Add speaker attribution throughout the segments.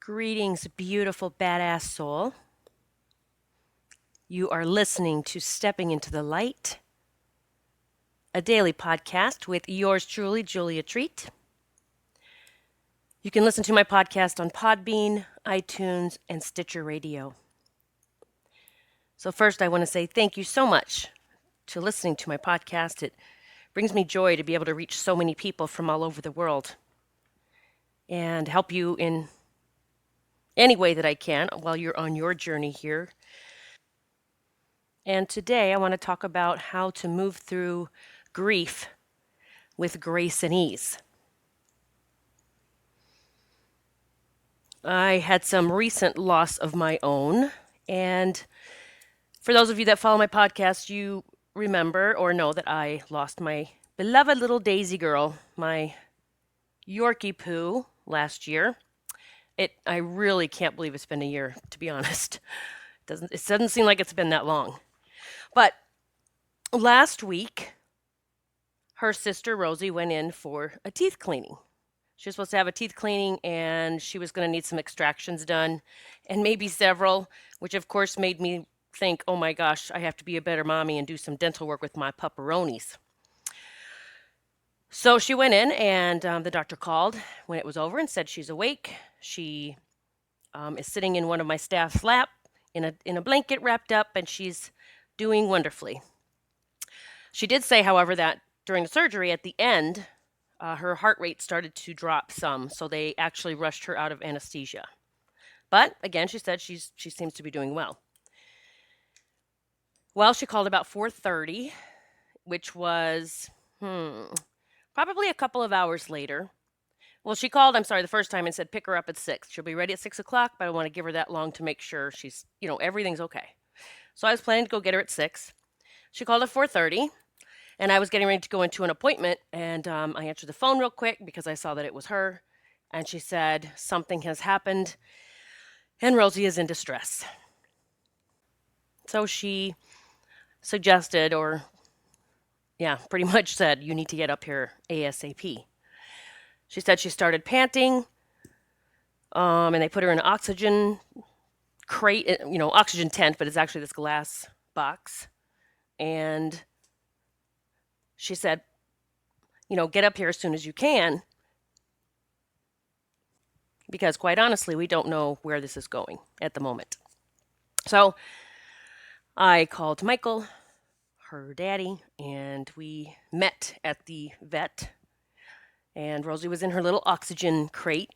Speaker 1: Greetings, beautiful, badass soul. You are listening to Stepping into the Light, a daily podcast with yours truly, Julia Treat. You can listen to my podcast on Podbean, iTunes, and Stitcher Radio. So, first, I want to say thank you so much to listening to my podcast. It brings me joy to be able to reach so many people from all over the world and help you in any way that I can while you're on your journey here. And today I want to talk about how to move through grief with grace and ease. I had some recent loss of my own, and for those of you that follow my podcast, you remember or know that I lost my beloved little Daisy girl, my Yorkie poo, last year. I really can't believe it's been a year, to be honest. It doesn't seem like it's been that long. But last week, her sister Rosie went in for a teeth cleaning. She was supposed to have a teeth cleaning and she was going to need some extractions done and maybe several, which of course made me think, oh my gosh, I have to be a better mommy and do some dental work with my pepperonis. So she went in and the doctor called when it was over and said she's awake. She is sitting in one of my staff's lap in a blanket wrapped up and she's doing wonderfully. She did say, however, that during the surgery at the end, her heart rate started to drop some, so they actually rushed her out of anesthesia. But again, she said she seems to be doing well. Well, she called about 4:30, which was probably a couple of hours later. Well, she called, I'm sorry, the first time and said pick her up at 6. She'll be ready at 6 o'clock, but I want to give her that long to make sure she's, everything's okay. So I was planning to go get her at 6. She called at 4:30. And I was getting ready to go into an appointment, and I answered the phone real quick because I saw that it was her. And she said, something has happened, and Rosie is in distress. So she suggested, pretty much said, you need to get up here ASAP. She said she started panting, and they put her in an oxygen crate, oxygen tent, but it's actually this glass box. And she said, get up here as soon as you can, because quite honestly, we don't know where this is going at the moment. So I called Michael, her daddy, and we met at the vet. And Rosie was in her little oxygen crate.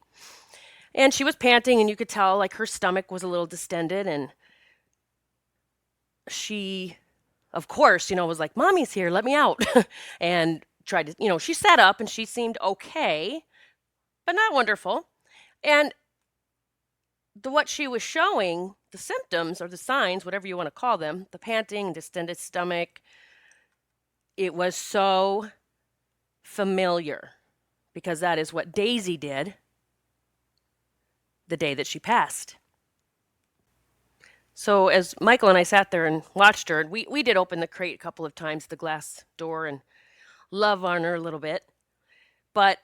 Speaker 1: And she was panting, and you could tell like her stomach was a little distended. And she, of course, was like, Mommy's here, let me out. And tried to, she sat up and she seemed okay, but not wonderful. And what she was showing, the symptoms or the signs, whatever you want to call them, the panting, distended stomach, it was so familiar because that is what Daisy did the day that she passed. So as Michael and I sat there and watched her, and we did open the crate a couple of times, the glass door, and love on her a little bit. But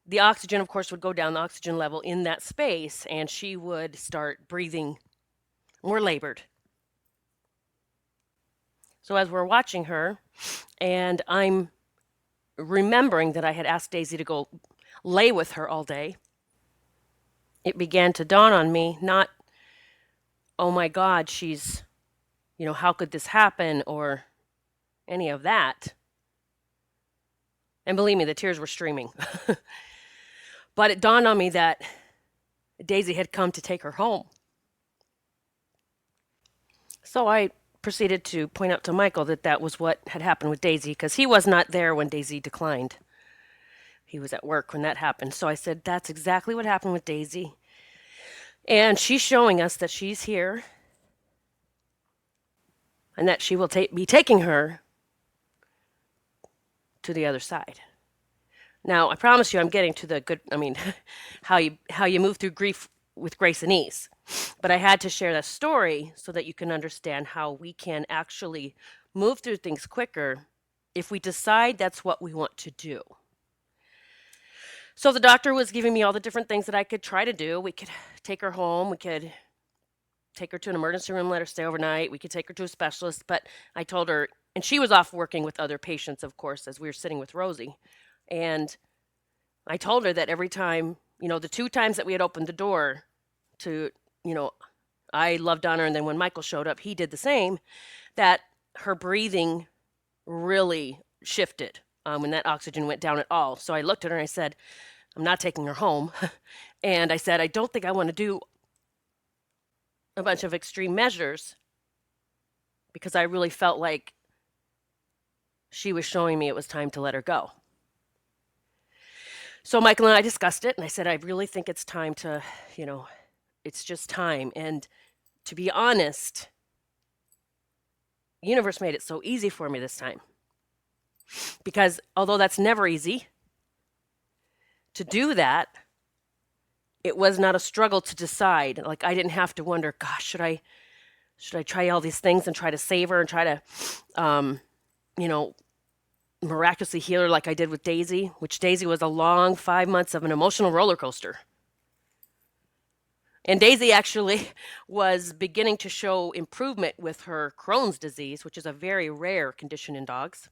Speaker 1: the oxygen, of course, would go down, the oxygen level in that space, and she would start breathing more labored. So as we're watching her, and I'm remembering that I had asked Daisy to go lay with her all day, it began to dawn on me, not, oh my God, she's, how could this happen, or any of that. And believe me, the tears were streaming. But it dawned on me that Daisy had come to take her home. So I proceeded to point out to Michael that that was what had happened with Daisy, because he was not there when Daisy declined. He was at work when that happened. So I said, that's exactly what happened with Daisy. And she's showing us that she's here and that she will be taking her to the other side. Now, I promise you I'm getting to the good, how you move through grief with grace and ease. But I had to share that story so that you can understand how we can actually move through things quicker if we decide that's what we want to do. So the doctor was giving me all the different things that I could try to do. We could take her home. We could take her to an emergency room, let her stay overnight. We could take her to a specialist. But I told her, and she was off working with other patients, of course, as we were sitting with Rosie. And I told her that every time, the 2 times that we had opened the door to, you know, I loved on her, and then when Michael showed up, he did the same, that her breathing really shifted when that oxygen went down at all. So I looked at her and I said, I'm not taking her home. And I said, I don't think I want to do a bunch of extreme measures because I really felt like she was showing me it was time to let her go. So Michael and I discussed it, and I said, I really think it's time to, it's just time. And to be honest, the universe made it so easy for me this time. Because although that's never easy to do that, it was not a struggle to decide. Like I didn't have to wonder, gosh, should I try all these things and try to save her and try to, miraculously heal her like I did with Daisy, which Daisy was a long 5 months of an emotional roller coaster. And Daisy actually was beginning to show improvement with her Crohn's disease, which is a very rare condition in dogs.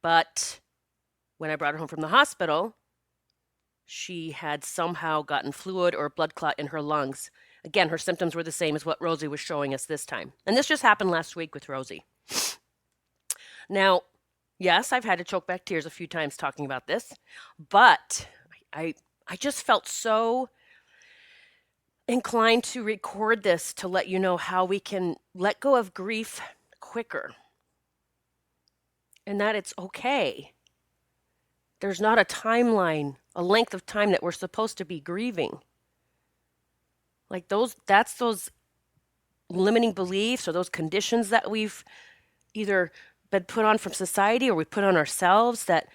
Speaker 1: But when I brought her home from the hospital, she had somehow gotten fluid or blood clot in her lungs. Again, her symptoms were the same as what Rosie was showing us this time. And this just happened last week with Rosie. Now, yes, I've had to choke back tears a few times talking about this, but I just felt so inclined to record this to let you know how we can let go of grief quicker. And that it's okay. There's not a timeline, a length of time that we're supposed to be grieving. Like that's those limiting beliefs or those conditions that we've either been put on from society or we put on ourselves that,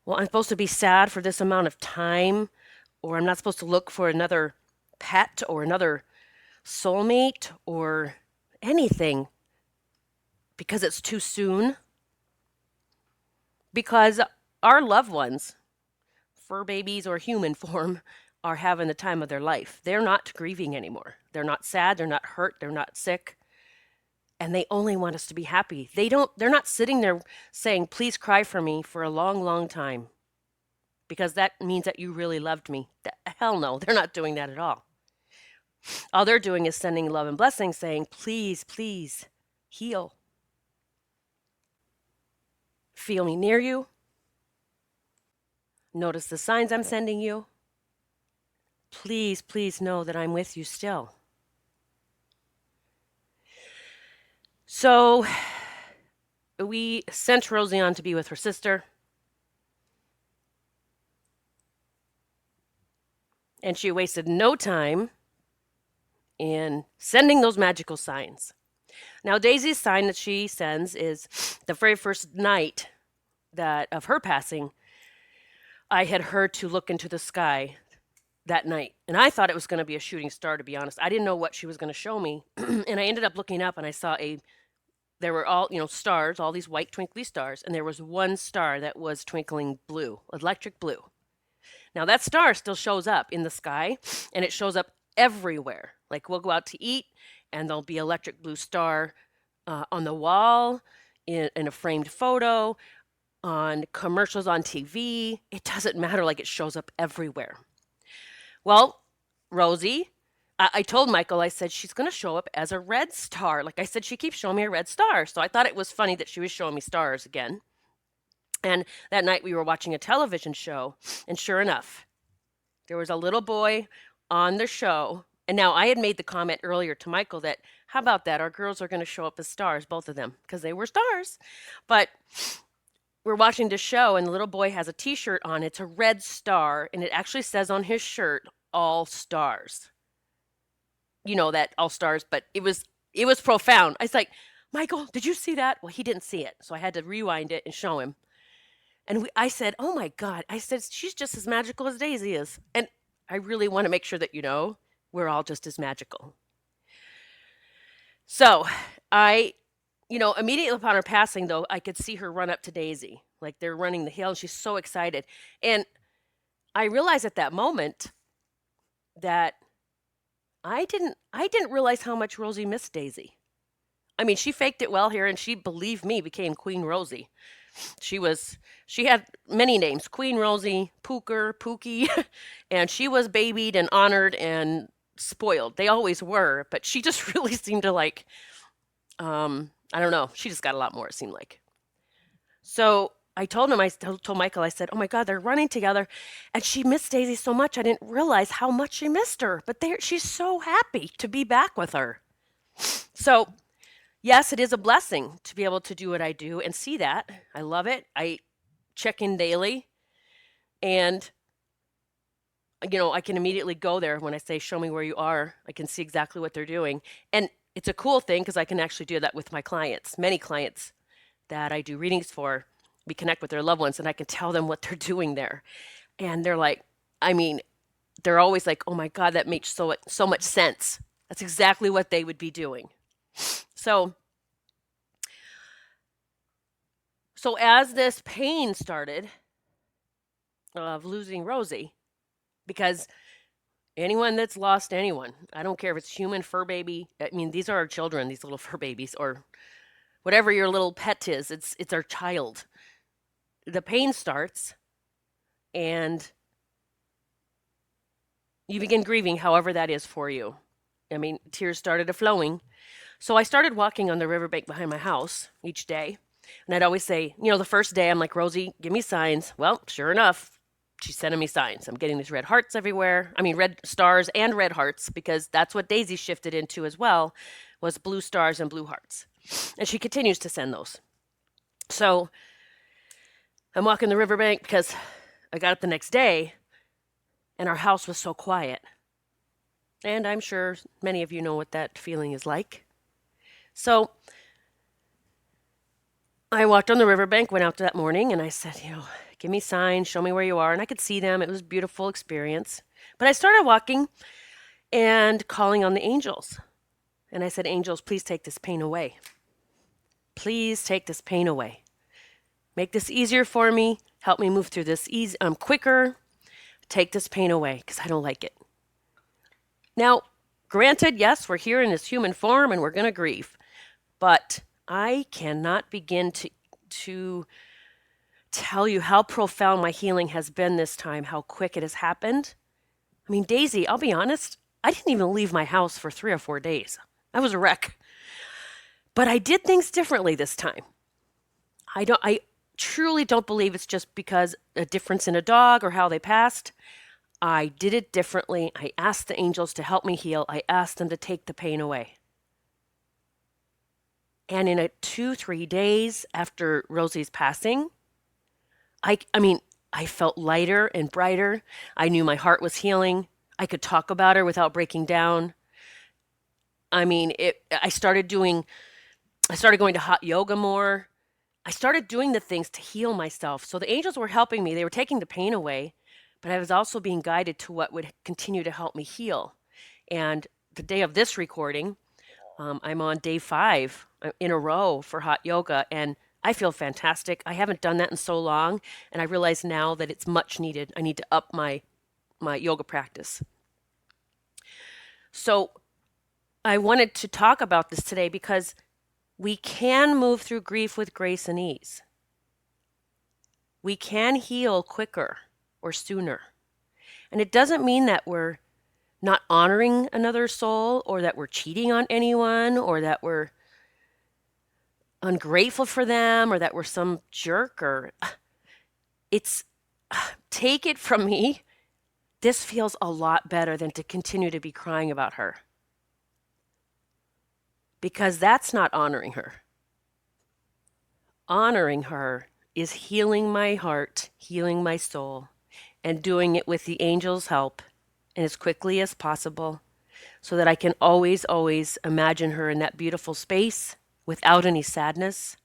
Speaker 1: well, I'm supposed to be sad for this amount of time, or I'm not supposed to look for another pet or another soulmate or anything because it's too soon. Because our loved ones, fur babies or human form, are having the time of their life. They're not grieving anymore. They're not sad, they're not hurt, they're not sick. And they only want us to be happy. They're not sitting there saying, please cry for me for a long, long time. Because that means that you really loved me. Hell no, they're not doing that at all. All they're doing is sending love and blessings saying, please, please, heal. Feel me near you. Notice the signs I'm sending you. Please, please know that I'm with you still. So we sent Rosie on to be with her sister. And she wasted no time in sending those magical signs. Now, Daisy's sign that she sends is the very first night of her passing, I had her to look into the sky that night. And I thought it was going to be a shooting star, to be honest. I didn't know what she was going to show me. And I ended up looking up and I saw there were all, stars, all these white twinkly stars. And there was one star that was twinkling blue, electric blue. Now that star still shows up in the sky and it shows up everywhere. Like we'll go out to eat and there'll be electric blue star on the wall, in a framed photo, on commercials on TV. It doesn't matter, like it shows up everywhere. Well, Rosie, I told Michael, I said, she's going to show up as a red star. Like I said, she keeps showing me a red star. So I thought it was funny that she was showing me stars again. And that night we were watching a television show, and sure enough, there was a little boy on the show. And now I had made the comment earlier to Michael that, how about that? Our girls are going to show up as stars, both of them, because they were stars. But we're watching the show, and the little boy has a T-shirt on. It's a red star, and it actually says on his shirt, all stars. You know that, all stars, but it was profound. I was like, Michael, did you see that? Well, he didn't see it, so I had to rewind it and show him. And I said, oh my God. I said, she's just as magical as Daisy is. And I really want to make sure that we're all just as magical. So immediately upon her passing, though, I could see her run up to Daisy. Like they're running the hill, and she's so excited. And I realized at that moment that I didn't realize how much Rosie missed Daisy. I mean, she faked it well here and she, believe me, became Queen Rosie. She was she had many names, Queen Rosie, Pooker, Pookie, and she was babied and honored and spoiled. They always were, but she just really seemed to like I don't know, she just got a lot more it seemed like. So I told Michael, I said, "Oh my God, they're running together, and she missed Daisy so much. I didn't realize how much she missed her. But she's so happy to be back with her." So yes, it is a blessing to be able to do what I do and see that. I love it. I check in daily, and I can immediately go there when I say, "Show me where you are." I can see exactly what they're doing, and it's a cool thing because I can actually do that with my clients. Many clients that I do readings for, we connect with their loved ones, and I can tell them what they're doing there. And they're like, I mean, they're always like, "Oh my God, that makes so much sense." That's exactly what they would be doing. So, so as this pain started of losing Rosie, because anyone that's lost anyone, I don't care if it's human, fur baby. I mean, these are our children, these little fur babies, or whatever your little pet is. It's our child. The pain starts, and you begin grieving, however that is for you. I mean, tears started a flowing. So I started walking on the riverbank behind my house each day. And I'd always say, the first day, I'm like, "Rosie, give me signs." Well, sure enough, she's sending me signs. I'm getting these red hearts everywhere. I mean, red stars and red hearts, because that's what Daisy shifted into as well, was blue stars and blue hearts. And she continues to send those. So I'm walking the riverbank because I got up the next day and our house was so quiet. And I'm sure many of you know what that feeling is like. So I walked on the riverbank, went out that morning, and I said, "Give me signs, show me where you are." And I could see them. It was a beautiful experience. But I started walking and calling on the angels. And I said, "Angels, please take this pain away. Please take this pain away. Make this easier for me. Help me move through this quicker. Take this pain away because I don't like it." Now, granted, yes, we're here in this human form and we're going to grieve. But I cannot begin to tell you how profound my healing has been this time, how quick it has happened. I mean, Daisy, I'll be honest, I didn't even leave my house for 3 or 4 days. I was a wreck. But I did things differently this time. I truly don't believe it's just because a difference in a dog or how they passed. I did it differently. I asked the angels to help me heal. I asked them to take the pain away. And in 2, 3 days after Rosie's passing, I felt lighter and brighter. I knew my heart was healing. I could talk about her without breaking down. I mean, I started going to hot yoga more. I started doing the things to heal myself. So the angels were helping me. They were taking the pain away, but I was also being guided to what would continue to help me heal. And the day of this recording, I'm on day 5 in a row for hot yoga, and I feel fantastic. I haven't done that in so long, and I realize now that it's much needed. I need to up my yoga practice. So I wanted to talk about this today because we can move through grief with grace and ease. We can heal quicker or sooner. And it doesn't mean that we're not honoring another soul, or that we're cheating on anyone, or that we're ungrateful for them, or that we're some jerk, or it's take it from me. This feels a lot better than to continue to be crying about her, because that's not honoring her. Honoring her is healing my heart, healing my soul, and doing it with the angels' help and as quickly as possible, so that I can always, always imagine her in that beautiful space without any sadness.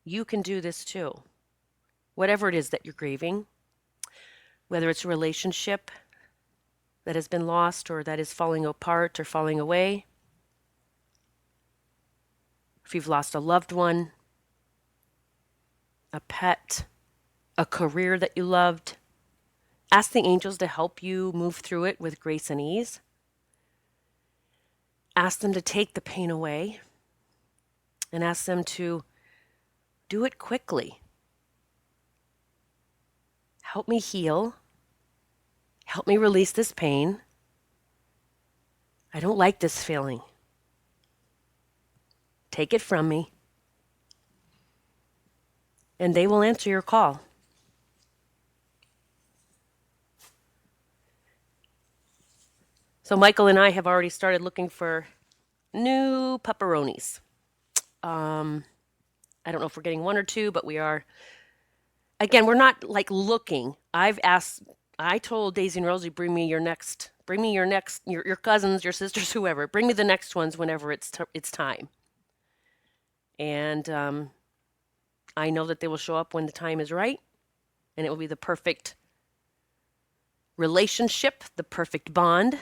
Speaker 1: You can do this too. Whatever it is that you're grieving, whether it's a relationship that has been lost or that is falling apart or falling away, if you've lost a loved one, a pet, a career that you loved. Ask the angels to help you move through it with grace and ease. Ask them to take the pain away and ask them to do it quickly. Help me heal. Help me release this pain. I don't like this feeling. Take it from me. And they will answer your call. So Michael and I have already started looking for new pepperonis. I don't know if we're getting one or two, but we are. Again, we're not like looking. I told Daisy and Rosie, bring me your cousins, your sisters, whoever. Bring me the next ones whenever it's time. And I know that they will show up when the time is right, and it will be the perfect relationship, the perfect bond.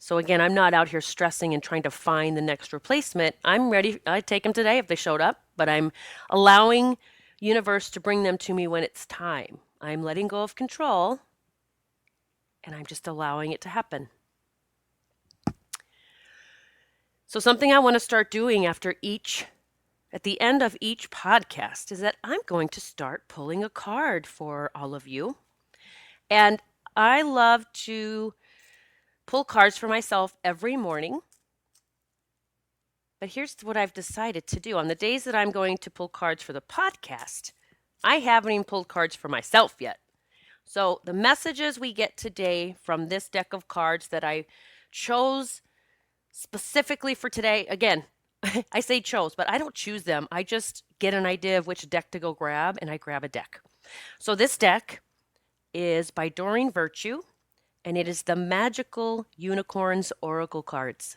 Speaker 1: So again, I'm not out here stressing and trying to find the next replacement. I'm ready. I'd take them today if they showed up, but I'm allowing universe to bring them to me when it's time. I'm letting go of control, and I'm just allowing it to happen. So something I want to start doing at the end of each podcast is that I'm going to start pulling a card for all of you. And I love to pull cards for myself every morning. But here's what I've decided to do. On the days that I'm going to pull cards for the podcast, I haven't even pulled cards for myself yet. So the messages we get today from this deck of cards that I chose specifically for today, again, I say chose, but I don't choose them. I just get an idea of which deck to go grab, and I grab a deck. So this deck is by Doreen Virtue, and it is the Magical Unicorns Oracle cards.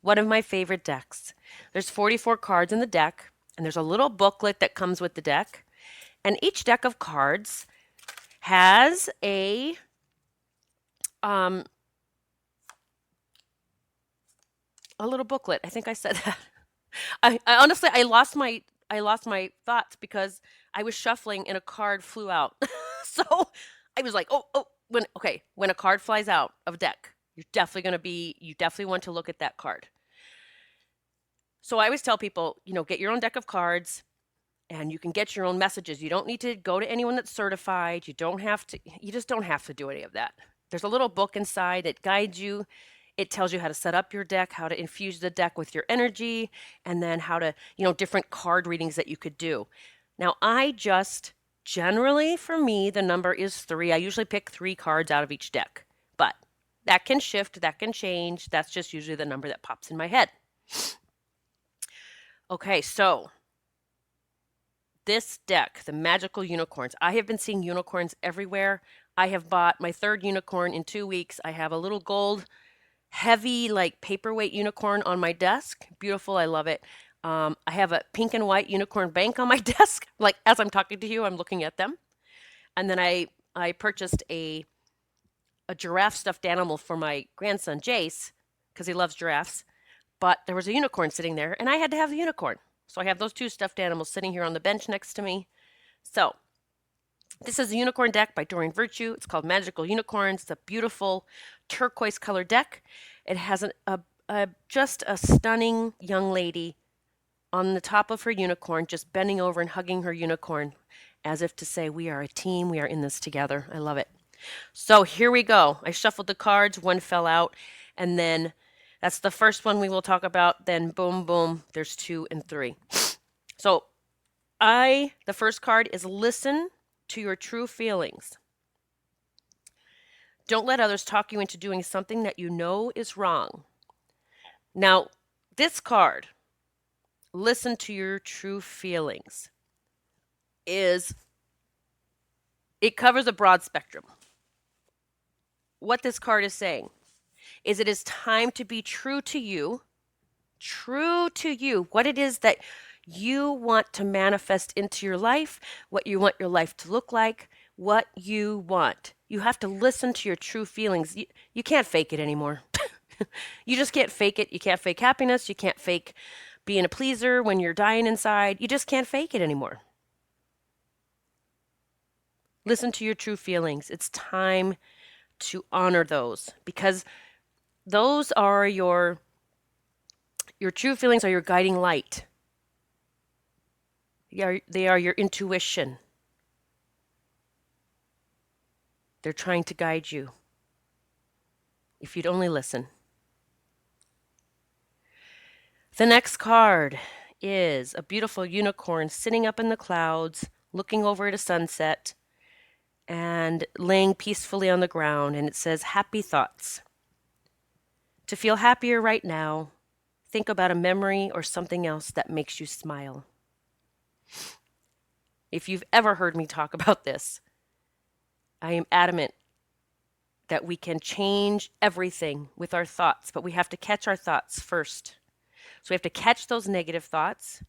Speaker 1: One of my favorite decks. There's 44 cards in the deck, and there's a little booklet that comes with the deck. And each deck of cards has a little booklet. I think I said that. I honestly lost my thoughts because I was shuffling and a card flew out. So I was like, when a card flies out of a deck, you definitely want to look at that card. So I always tell people, get your own deck of cards and you can get your own messages. You don't need to go to anyone that's certified. You just don't have to do any of that. There's a little book inside that guides you. It tells you how to set up your deck, how to infuse the deck with your energy, and then how to, different card readings that you could do. Now, generally for me, the number is 3. I usually pick 3 cards out of each deck, but that can shift, that can change. That's just usually the number that pops in my head. Okay, so this deck, the Magical Unicorns, I have been seeing unicorns everywhere. I have bought my 3rd unicorn in 2 weeks. I have a little gold, heavy, like paperweight unicorn on my desk. Beautiful, I love it. I have a pink and white unicorn bank on my desk. Like as I'm talking to you, I'm looking at them. And then I purchased a giraffe stuffed animal for my grandson, Jace, because he loves giraffes. But there was a unicorn sitting there, and I had to have the unicorn. So I have those 2 stuffed animals sitting here on the bench next to me. So this is a unicorn deck by Doreen Virtue. It's called Magical Unicorns. It's a beautiful turquoise color deck. It has just a stunning young lady on the top of her unicorn, just bending over and hugging her unicorn as if to say, we are a team. We are in this together. I love it. So here we go. I shuffled the cards. One fell out. And then that's the first one we will talk about. Then boom, boom, there's 2 and 3. So the first card is listen to your true feelings. Don't let others talk you into doing something that you know is wrong. Now, this card, listen to your true feelings, it covers a broad spectrum. What this card is saying is it is time to be true to you, what it is that you want to manifest into your life, what you want your life to look like, what you want. You have to listen to your true feelings. You can't fake it anymore. You just can't fake it. You can't fake happiness. You can't fake being a pleaser when you're dying inside. You just can't fake it anymore. Listen to your true feelings. It's time to honor those, because those are your true feelings are your guiding light. They are your intuition. They're trying to guide you. If you'd only listen. The next card is a beautiful unicorn sitting up in the clouds, looking over at a sunset, and laying peacefully on the ground. And it says, happy thoughts. To feel happier right now, think about a memory or something else that makes you smile. If you've ever heard me talk about this, I am adamant that we can change everything with our thoughts, but we have to catch our thoughts first. So we have to catch those negative thoughts,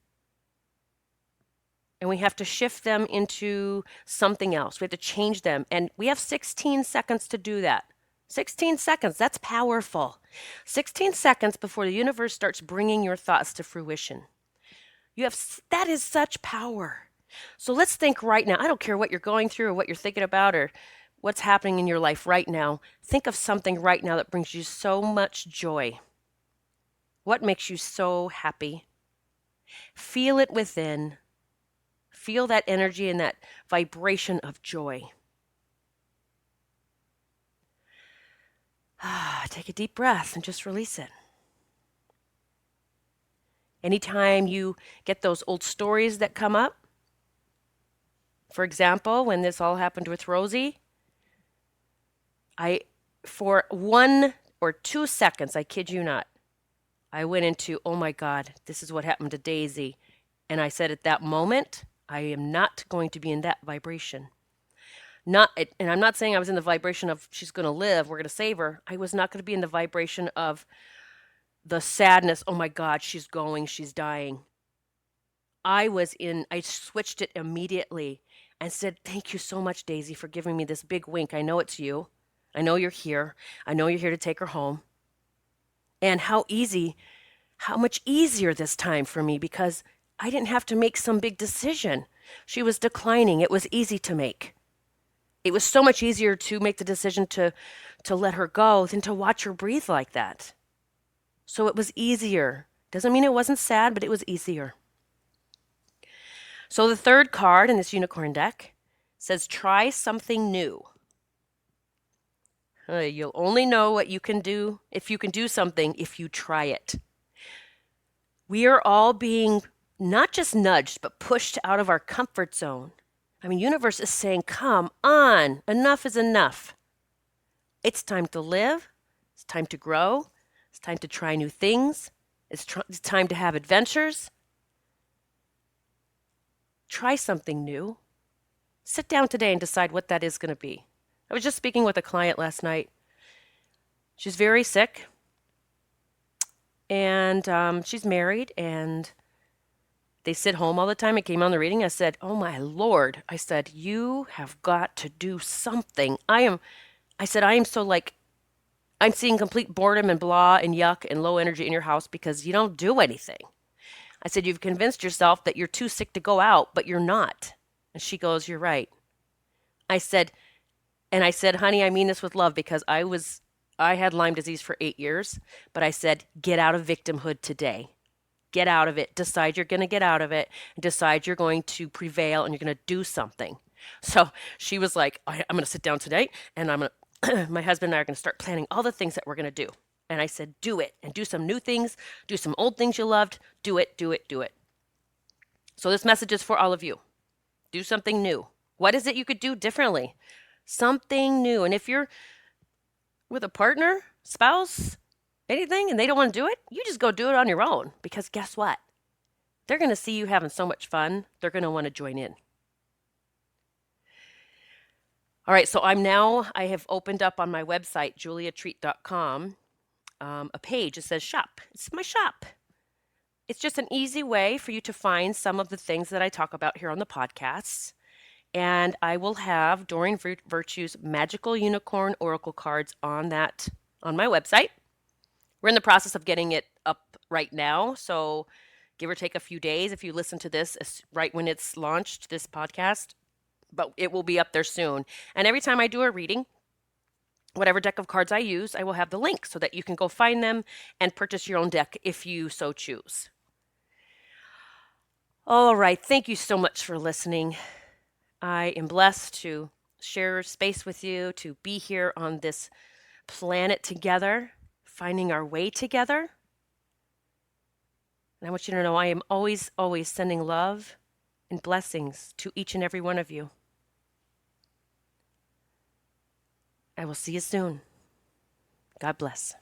Speaker 1: and we have to shift them into something else. We have to change them, and we have 16 seconds to do that. 16 seconds, that's powerful. 16 seconds before the universe starts bringing your thoughts to fruition. That is such power. So let's think right now. I don't care what you're going through or what you're thinking about or what's happening in your life right now. Think of something right now that brings you so much joy. What makes you so happy? Feel it within. Feel that energy and that vibration of joy. Take a deep breath and just release it. Anytime you get those old stories that come up, for example, when this all happened with Rosie, for 1 or 2 seconds, I kid you not, I went into, oh my God, this is what happened to Daisy. And I said at that moment, I am not going to be in that vibration. And I'm not saying I was in the vibration of she's going to live, we're going to save her. I was not going to be in the vibration of the sadness, oh my God, she's going, she's dying. I switched it immediately and said, thank you so much, Daisy, for giving me this big wink. I know it's you. I know you're here. I know you're here to take her home. And how much easier this time for me, because I didn't have to make some big decision. She was declining. It was easy to make. It was so much easier to make the decision to let her go than to watch her breathe like that. So it was easier. Doesn't mean it wasn't sad, but it was easier. So the third card in this unicorn deck says, try something new. You'll only know what you can do if you can do something if you try it. We are all being not just nudged, but pushed out of our comfort zone. I mean, universe is saying, come on, enough is enough. It's time to live. It's time to grow. It's time to try new things. It's time to have adventures. Try something new. Sit down today and decide what that is going to be. I was just speaking with a client last night. She's very sick, and she's married, and they sit home all the time. It came on the reading. I said, oh my Lord. I said, you have got to do something. I am so I'm seeing complete boredom and blah and yuck and low energy in your house because you don't do anything. I said, you've convinced yourself that you're too sick to go out, but you're not. And she goes, you're right. I said, honey, I mean this with love, because I had Lyme disease for 8 years, but I said, get out of victimhood today. Get out of it. Decide you're going to get out of it. Decide you're going to prevail and you're going to do something. So she was like, I'm going to sit down tonight and my husband and I are going to start planning all the things that we're going to do. And I said, do it, and do some new things, do some old things you loved, do it, do it, do it. So this message is for all of you. Do something new. What is it you could do differently? Something new. And if you're with a partner, spouse, anything, and they don't want to do it, you just go do it on your own, because guess what? They're going to see you having so much fun, they're going to want to join in. All right, so I have opened up on my website, juliatreat.com, a page that says shop. It's my shop. It's just an easy way for you to find some of the things that I talk about here on the podcasts. And I will have Doreen Virtue's Magical Unicorn Oracle cards on my website. We're in the process of getting it up right now. So give or take a few days if you listen to this right when it's launched, this podcast, but it will be up there soon. And every time I do a reading, whatever deck of cards I use, I will have the link so that you can go find them and purchase your own deck if you so choose. All right. Thank you so much for listening. I am blessed to share space with you, to be here on this planet together, finding our way together. And I want you to know I am always, always sending love and blessings to each and every one of you. I will see you soon. God bless.